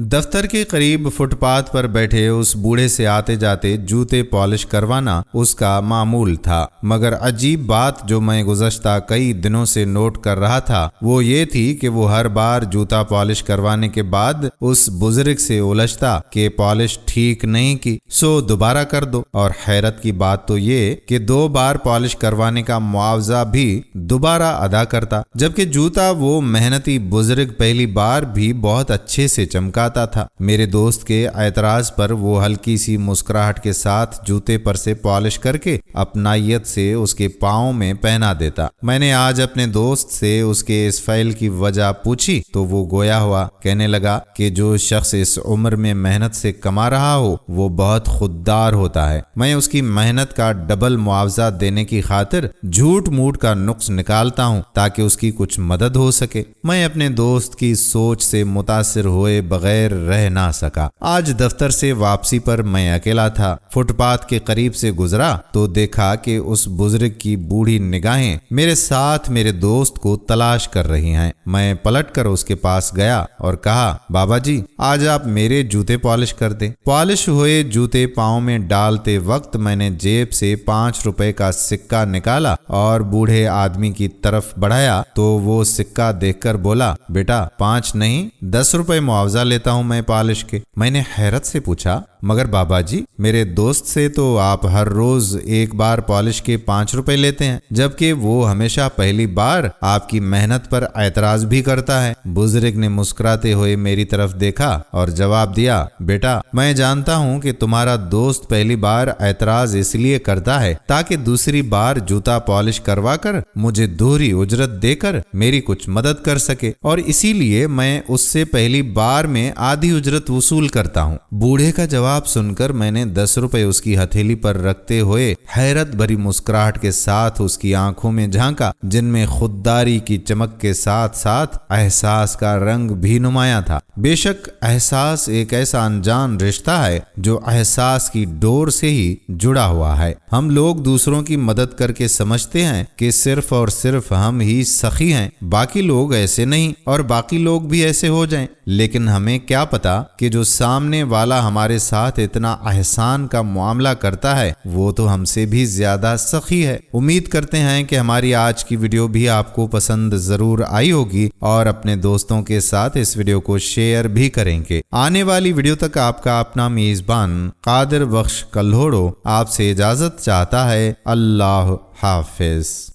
دفتر کے قریب فٹ پاتھ پر بیٹھے اس بوڑھے سے آتے جاتے جوتے پالش کروانا اس کا معمول تھا، مگر عجیب بات جو میں گزشتہ کئی دنوں سے نوٹ کر رہا تھا وہ یہ تھی کہ وہ ہر بار جوتا پالش کروانے کے بعد اس بزرگ سے الجھتا کہ پالش ٹھیک نہیں کی سو دوبارہ کر دو، اور حیرت کی بات تو یہ کہ 2 بار پالش کروانے کا معاوضہ بھی دوبارہ ادا کرتا، جبکہ جوتا وہ محنتی بزرگ پہلی بار بھی بہت اچھے سے چمکاتا تھا۔ میرے دوست کے اعتراض پر وہ ہلکی سی مسکراہٹ کے ساتھ جوتے پر سے پالش کر کے اپنائیت سے اس کے پاؤں میں پہنا دیتا۔ میں نے آج اپنے دوست سے اس کے اس فعل کی وجہ پوچھی تو وہ گویا ہوا کہنے لگا کہ جو شخص اس عمر میں محنت سے کما رہا ہو وہ بہت خوددار ہوتا ہے۔ میں اس کی محنت کا ڈبل معاوضہ دینے کی خاطر جھوٹ موٹ کا نقص نکالتا ہوں تاکہ اس کی کچھ مدد ہو سکے۔ میں اپنے دوست کی سوچ سے متاثر ہوئے بغیر رہ نہ سکا۔ آج دفتر سے واپسی پر میں اکیلا تھا۔ فٹ پاتھ کے قریب سے گزرا تو دیکھا کہ اس بزرگ کی بوڑھی نگاہیں میرے ساتھ میرے دوست کو تلاش کر رہی ہیں۔ میں پلٹ کر اس کے پاس گیا اور کہا، بابا جی آج آپ میرے جوتے پالش کر دیں۔ پالش ہوئے جوتے پاؤں میں ڈالتے وقت میں نے جیب سے 5 روپے کا سکہ نکالا اور بوڑھے آدمی کی طرف بڑھایا تو وہ سکہ دیکھ کر بولا، بیٹا 5 نہیں 10 روپے معاوضہ لیتا ہوں میں پالش کے۔ میں نے حیرت سے پوچھا، مگر بابا جی میرے دوست سے تو آپ ہر روز 1 بار پالش کے 5 روپے لیتے ہیں، جبکہ وہ ہمیشہ پہلی بار آپ کی محنت پر اعتراض بھی کرتا ہے۔ بزرگ نے مسکراتے ہوئے میری طرف دیکھا اور جواب دیا، بیٹا میں جانتا ہوں کہ تمہارا دوست پہلی بار اعتراض اس لیے کرتا ہے تاکہ دوسری بار جوتا پالش کروا کر مجھے دوہری اجرت دے کر میری کچھ مدد کر سکے، اور اسی لیے میں اس سے پہلی بار میں آدھی اجرت وصول کرتا ہوں۔ بوڑھے کا جواب سن کر میں نے 10 روپے اس کی ہتھیلی پر رکھتے ہوئے حیرت بھری مسکراہٹ کے ساتھ اس کی آنکھوں میں جھانکا، جن میں خودداری کی چمک کے ساتھ ساتھ احساس کا رنگ بھی نمایاں تھا۔ بے شک احساس ایک ایسا انجان رشتہ ہے جو احساس کی ڈور سے ہی جڑا ہوا ہے۔ ہم لوگ دوسروں کی مدد کر کے سمجھتے ہیں کہ صرف اور صرف ہم ہی سخی ہیں، باقی لوگ ایسے نہیں اور باقی لوگ بھی ایسے ہو جائیں، لیکن ہمیں کیا پتا کہ جو سامنے والا ہمارے ساتھ اتنا احسان کا معاملہ کرتا ہے وہ تو ہم سے بھی زیادہ سخی ہے۔ امید کرتے ہیں کہ ہماری آج کی ویڈیو بھی آپ کو پسند ضرور آئی ہوگی اور اپنے دوستوں کے ساتھ اس ویڈیو کو شیئر بھی کریں گے۔ آنے والی ویڈیو تک آپ کا اپنا میزبان قادر بخش کلہوڑو آپ سے اجازت چاہتا ہے۔ اللہ حافظ۔